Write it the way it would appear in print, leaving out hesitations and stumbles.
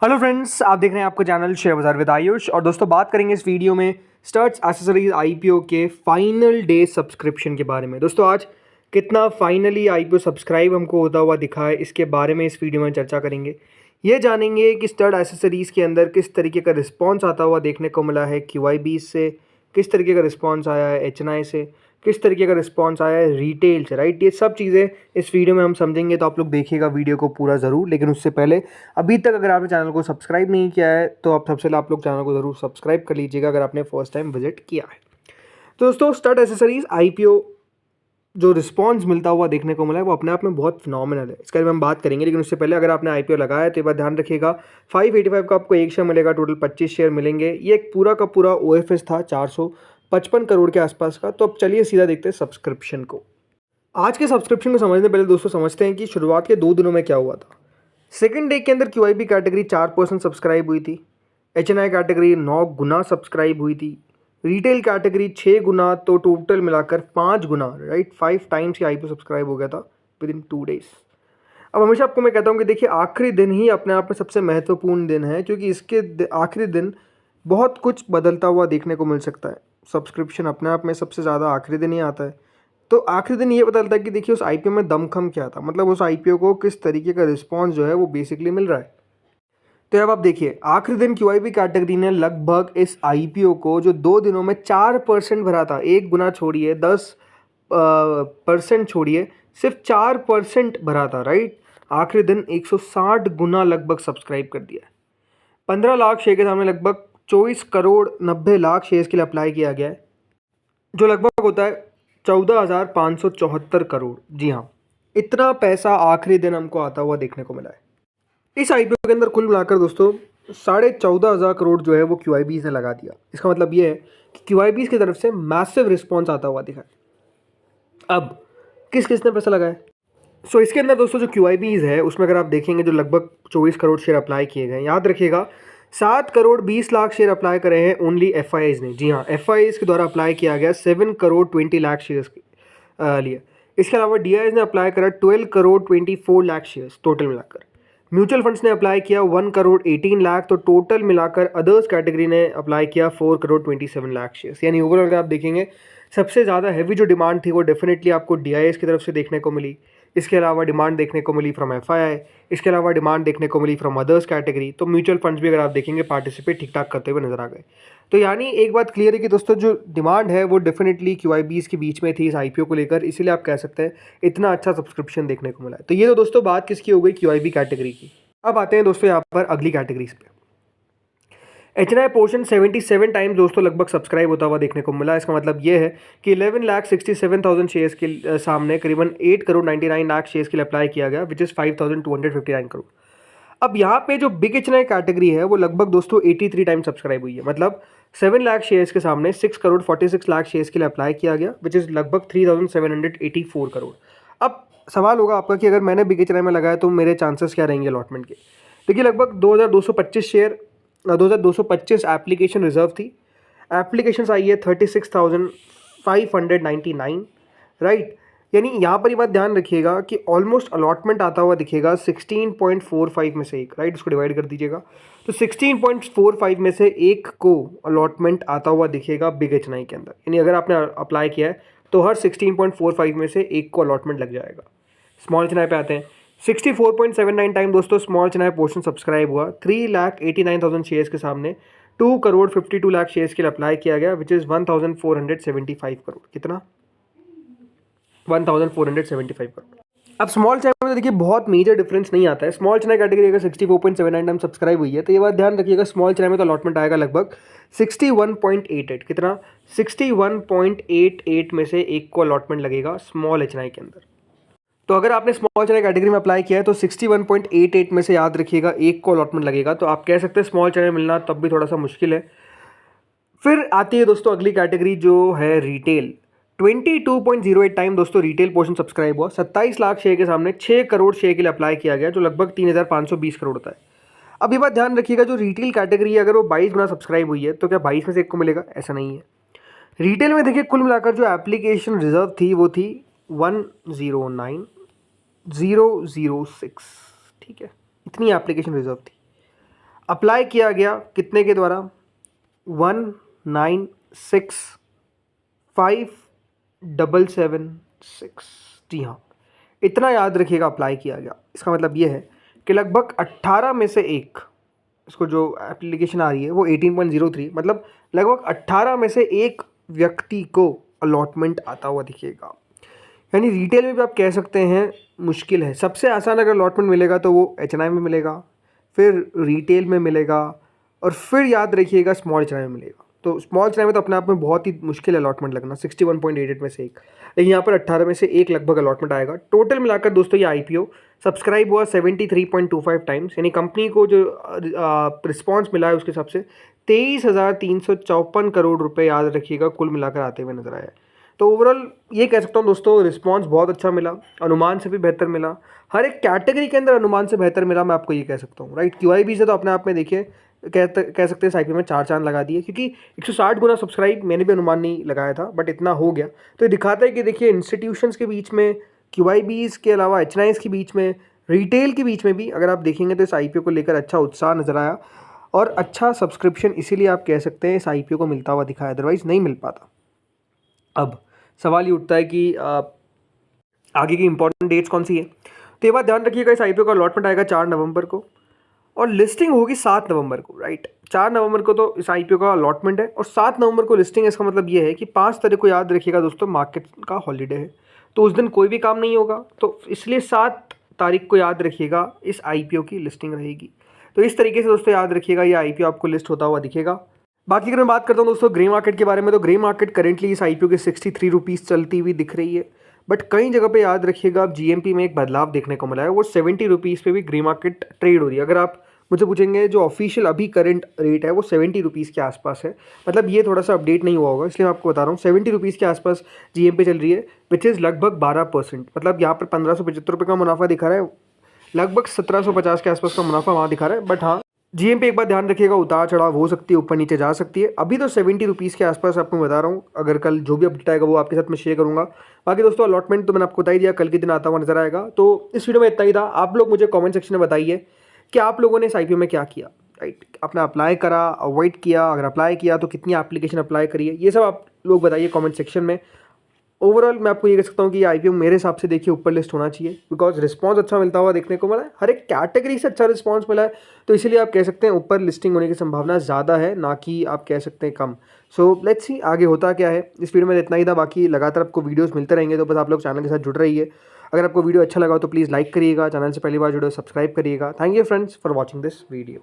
Hello friends, आप देख रहे हैं आपका चैनल शेयर बाजार विद आयुष। और दोस्तों बात करेंगे इस वीडियो में स्टड्स एक्सेसरीज आईपीओ के फाइनल डे सब्सक्रिप्शन के बारे में। दोस्तों आज कितना फाइनली आईपीओ सब्सक्राइब हमको होता हुआ दिखा है, इसके बारे में इस वीडियो में चर्चा करेंगे। ये जानेंगे कि स्टड एक्सेसरीज़ के अंदर किस तरीके का रिस्पॉन्स आता हुआ देखने को मिला है, QIB से किस तरीके का रिस्पॉन्स आया है, HNI से किस तरीके का रिस्पॉन्स आया है, रिटेल से, राइट। ये सब चीज़ें इस वीडियो में हम समझेंगे, तो आप लोग देखिएगा वीडियो को पूरा ज़रूर। लेकिन उससे पहले अभी तक अगर आपने चैनल को सब्सक्राइब नहीं किया है तो आप सबसे पहले आप लोग चैनल को ज़रूर सब्सक्राइब कर लीजिएगा अगर आपने फर्स्ट टाइम विजिट किया है। तो दोस्तों स्टड एक्सेसरीज़ आईपीओ जो रिस्पॉन्स मिलता हुआ देखने को मिला है वो अपने आप में बहुत फिनोमिनल है, इसके बारे में हम बात करेंगे। लेकिन उससे पहले अगर आपने आईपीओ लगाया है तो ये बात ध्यान रखिएगा, 585 का आपको एक शेयर मिलेगा, टोटल 25 शेयर मिलेंगे। ये एक पूरा का पूरा OFS था 455 करोड़ के आसपास का। तो अब चलिए सीधा देखते हैं सब्सक्रिप्शन को। आज के सब्सक्रिप्शन को समझने पहले दोस्तों समझते हैं कि शुरुआत के 2 दिनों में क्या हुआ था। सेकेंड डे के अंदर QIB कैटेगरी 4% सब्सक्राइब हुई थी, HNI कैटेगरी 9 गुना सब्सक्राइब हुई थी, रिटेल कैटेगरी 6 गुना, तो टोटल मिलाकर 5 गुना, राइट, 5 टाइम्स ये आईपीओ सब्सक्राइब हो गया था विद इन 2 डेज। अब हमेशा आपको मैं कहता हूँ कि देखिए आखिरी दिन ही अपने आप में सबसे महत्वपूर्ण दिन है, क्योंकि इसके आखिरी दिन बहुत कुछ बदलता हुआ देखने को मिल सकता है। सब्सक्रिप्शन अपने आप में सबसे ज़्यादा आखिरी दिन ही आता है। तो आखिरी दिन ये बदलता है कि देखिए उस आईपीओ में दमखम क्या था, मतलब उस आईपीओ को किस तरीके का रिस्पॉन्स जो है वो बेसिकली मिल रहा है। तो अब आप देखिए आखिरी दिन QIB कैटेगरी ने लगभग इस आईपीओ को जो 2 दिनों में 4% भरा था, 1 गुना छोड़िए, 10% छोड़िए, सिर्फ 4% भरा था, राइट। आखिरी दिन 160 गुना लगभग सब्सक्राइब कर दिया है। 15 लाख शेयर के सामने लगभग 24 करोड़ 90 लाख शेयर्स के लिए अप्लाई किया गया है, जो लगभग होता है 14,574 करोड़। जी हाँ, इतना पैसा आखिरी दिन हमको आता हुआ देखने को मिला है। इस आईपीओ के अंदर कुल मिलाकर दोस्तों 14,500 करोड़ जो है वो QIB ने लगा दिया। इसका मतलब ये है कि QIB की तरफ से मैसिव रिस्पॉन्स आता हुआ दिखा है। अब किस किसने पैसा लगाया? इसके अंदर दोस्तों जो QIB है उसमें अगर आप देखेंगे जो लगभग 24 करोड़ शेयर अप्लाई किए गए। याद रखिएगा 7 करोड़ 20 लाख शेयर अप्लाई करे हैं ओनली FIIs ने। जी हाँ, FIIs के द्वारा अप्लाई किया गया 7 करोड़ 20 लाख शेयर्स के लिए। इसके अलावा DIs ने अप्लाई करा 12 करोड़ 24 लाख शेयर्स टोटल मिलाकर। म्यूचुअल फंड्स ने अप्लाई किया 1 करोड़ 18 लाख, तो टोटल मिलाकर अदर्स कैटेगरी ने अप्लाई किया 4 करोड़ 27 लाख शेयर्स। यानी ओवरऑल अगर आप देखेंगे सबसे ज़्यादा हैवी जो डिमांड थी वो डेफिनेटली आपको DIs की तरफ से देखने को मिली। इसके अलावा डिमांड देखने को मिली फ्रॉम FII, इसके अलावा डिमांड देखने को मिली फ्रॉम अदर्स कैटेगरी। तो म्यूचुअल फंड्स भी अगर आप देखेंगे पार्टिसिपेट ठीक ठाक करते हुए नजर आ गए। तो यानी एक बात क्लियर है कि दोस्तों जो डिमांड है वो डेफिनेटली QIBs के बीच में थी इस आईपीओ को लेकर, इसीलिए आप कह सकते हैं इतना अच्छा सब्सक्रिप्शन देखने को मिला है। तो ये तो दोस्तों बात किसकी हो गई, QIB कैटेगरी की। अब आते हैं दोस्तों यहाँ पर अगली कैटेगरीज पे। HNI पोर्शन 77 टाइम्स दोस्तों लगभग सब्सक्राइब होता हुआ देखने को मिला। इसका मतलब ये है कि 11,67,000 शेयर्स के सामने करीबन 8 करोड़ 99 लाख शेयर्स के लिए अप्लाई किया गया, विच इज़ 5,259 करोड़। अब यहाँ पे जो बिग HNI कैटेगरी है वो लगभग दोस्तों 83 टाइम सब्सक्राइब हुई है, मतलब 7 लाख शेयर्स के सामने 6 करोड़ 46 लाख शेयर्स के लिए अप्लाई किया गया, विच इज़ लगभग 3,784 करोड़। अब सवाल होगा आपका कि अगर मैंने बिग HNI में लगाया तो मेरे चांसेस क्या रहेंगे अलॉटमेंट के। देखिए लगभग 2,225 शेयर 2,225 एप्लीकेशन रिजर्व थी। एप्लीकेशंस आई है 36,599, राइट। यानी यहाँ पर ये बात ध्यान रखिएगा कि ऑलमोस्ट अलॉटमेंट आता हुआ दिखेगा 16.45 में से एक, राइट। उसको डिवाइड कर दीजिएगा तो 16.45 में से एक को अलॉटमेंट आता हुआ दिखेगा बिग HNI के अंदर। यानी अगर आपने अप्लाई किया है तो हर 16.45 में से एक को अलॉटमेंट लग जाएगा। स्मॉल HNI पे आते हैं। 64.79 टाइम दोस्तों स्मॉल HNI पोर्शन सब्सक्राइब हुआ 3,89,000 शेयर्स के सामने 2 करोड़ 52 लाख शेयर्स के लिए अप्लाई किया गया, विच इज़ 1,475 करोड़। कितना? 1,475 करोड़। अब स्मॉल HNI में देखिए बहुत मेजर डिफरेंस नहीं आता है। स्मॉल HNI कैटेगरी अगर 64.79 टाइम सब्सक्राइब हुई है तो ये बात ध्यान रखिएगा स्मॉल HNI में तो अलॉटमेंट आएगा लगभग 61.88। कितना? 61.88 में से एक को अलॉटमेंट लगेगा स्मॉल HNI के अंदर। तो अगर आपने स्मॉल HNI कैटेगरी में अप्लाई किया है तो 61.88 में से याद रखिएगा एक को अलॉटमेंट लगेगा। तो आप कह सकते हैं स्मॉल HNI मिलना तब भी थोड़ा सा मुश्किल है। फिर आती है दोस्तों अगली कैटेगरी जो है रिटेल। 22.08 टाइम दोस्तों रिटेल पोर्शन सब्सक्राइब हुआ 27 लाख शेयर के सामने 6 करोड़ शेयर के लिए अप्लाई किया गया, जो लगभग 3,520 करोड़ होता है। अब ये बात ध्यान रखिएगा जो रिटेल कैटेगरी है अगर वो 22 गुना सब्सक्राइब हुई है तो क्या 22 में से एक को मिलेगा? ऐसा नहीं है। रिटेल में देखिए कुल मिलाकर जो एप्लीकेशन रिजर्व थी वो थी 109,006, ठीक है, इतनी एप्लीकेशन रिजर्व थी। अप्लाई किया गया कितने के द्वारा, 1965,776। जी हाँ, इतना याद रखिएगा अप्लाई किया गया। इसका मतलब ये है कि लगभग 18 में से एक, इसको जो एप्लीकेशन आ रही है वो 18.03, मतलब लगभग 18 में से एक व्यक्ति को अलॉटमेंट आता हुआ दिखेगा। यानी रिटेल में भी आप कह सकते हैं मुश्किल है। सबसे आसान अगर अलॉटमेंट मिलेगा तो वो एचएनआई में मिलेगा, फिर रिटेल में मिलेगा, और फिर याद रखिएगा स्मॉल एचएनआई में मिलेगा। तो स्मॉल एचएनआई में तो अपने आप में बहुत ही मुश्किल अलॉटमेंट लगना, 61.88 में से एक, लेकिन यहाँ पर 18 में से एक लगभग अलॉटमेंट आएगा। टोटल मिलाकर दोस्तों ये आईपीओ सब्सक्राइब हुआ 73.25 टाइम्स, यानी कंपनी को जो रिस्पॉन्स मिला है उसके हिसाब से 23,354 करोड़ रुपए याद रखिएगा कुल मिलाकर आते हुए नजर आया है। तो ओवरऑल ये कह सकता हूँ दोस्तों, रिस्पांस बहुत अच्छा मिला, अनुमान से भी बेहतर मिला, हर एक कैटेगरी के अंदर अनुमान से बेहतर मिला, मैं आपको ये कह सकता हूँ, राइट। क्यूआईबी से तो अपने आप में देखिए कह सकते हैं साइकिल में 4 चांद लगा दिए, क्योंकि 160 गुना सब्सक्राइब मैंने भी अनुमान नहीं लगाया था, बट इतना हो गया। तो ये दिखाता है कि देखिए इंस्टीट्यूशंस के बीच में, क्यूआईबीज के अलावा एचएनआईज के बीच में, रिटेल के बीच में भी अगर आप देखेंगे तो इस आईपीओ को लेकर अच्छा उत्साह नजर आया, और अच्छा सब्सक्रिप्शन इसीलिए आप कह सकते हैं इस आईपीओ को मिलता हुआ दिखा, अदरवाइज नहीं मिल पाता। अब सवाल ये उठता है कि आगे की इंपॉर्टेंट डेट्स कौन सी है। तो ये बात ध्यान रखिएगा, इस आईपीओ का अलॉटमेंट आएगा 4 नवंबर को और लिस्टिंग होगी 7 नवंबर को, राइट। 4 नवंबर को तो इस आईपीओ का अलॉटमेंट है और 7 नवंबर को लिस्टिंग है। इसका मतलब ये है कि 5 तारीख को याद रखिएगा दोस्तों मार्केट का हॉलीडे है, तो उस दिन कोई भी काम नहीं होगा, तो इसलिए 7 तारीख को याद रखिएगा इस आईपीओ की लिस्टिंग रहेगी। तो इस तरीके से दोस्तों याद रखिएगा ये आईपीओ आपको लिस्ट होता हुआ दिखेगा। बाकी अगर मैं बात करता हूँ दोस्तों ग्रे मार्केट के बारे में, तो ग्रे मार्केट करेंटली इस आईपीओ के 63 रुपीज़ चलती हुई दिख रही है, बट कई जगह पे याद रखिएगा अब जीएमपी में एक बदलाव देखने को मिला है, वो 70 रुपीज़ पे भी ग्रे मार्केट ट्रेड हो रही है। अगर आप मुझे पूछेंगे जो ऑफिशियल अभी करंट रेट है वो 70 रुपीज़ के आसपास है, मतलब ये थोड़ा सा अपडेट नहीं हुआ होगा, इसलिए मैं आपको बता रहा हूँ 70 रुपीज़ के आसपास जीएमपी चल रही है, विच इज़ लगभग 12%, मतलब यहाँ पर 1575 रुपये का मुनाफा दिखा रहा है, लगभग 1750 के आसपास का मुनाफा वहाँ दिखा रहा है। बट हाँ, जीएमपी एक बार ध्यान रखिएगा उतार चढ़ाव हो सकती है, वीपर नीचे जा सकती है। अभी तो 70 रुपीज़ के आसपास आपको बता रहा हूँ, अगर कल जो भी अपडेट आएगा वो आपके साथ मैं शेयर करूँगा। बाकी दोस्तों अलॉटमेंट तो मैंने आपको बता ही दिया, कल के दिन आता हुआ नजर आएगा। तो इस वीडियो में इतना ही था। आप लोग मुझे कॉमेंट सेक्शन में बताइए कि आप लोगों ने इस आईपीओ में क्या किया, राइट। आपने अप्लाई करा, अवॉइड किया, अगर अप्लाई किया तो कितनी एप्लीकेशन अप्लाई करी है, ये सब आप लोग बताइए कॉमेंट सेक्शन में। ओवरऑल मैं आपको ये कह सकता हूँ कि आईपीओ मेरे हिसाब से देखिए ऊपर लिस्ट होना चाहिए, बिकॉज रिस्पांस अच्छा मिलता हुआ देखने को मिला है, हर एक कैटेगरी से अच्छा रिस्पांस मिला है, तो इसीलिए आप कह सकते हैं ऊपर लिस्टिंग होने की संभावना ज़्यादा है, ना कि आप कह सकते हैं कम। सो लेट्स सी आगे होता क्या है। इस वीडियो में इतना ही था, बाकी लगातार आपको वीडियोस मिलते रहेंगे, तो बस आप लोग चैनल के साथ जुड़ रहिए। अगर आपको वीडियो अच्छा लगा तो प्लीज़ लाइक करिएगा, चैनल से पहली बार जुड़े सब्सक्राइब करिएगा। Thank you friends for watching this video.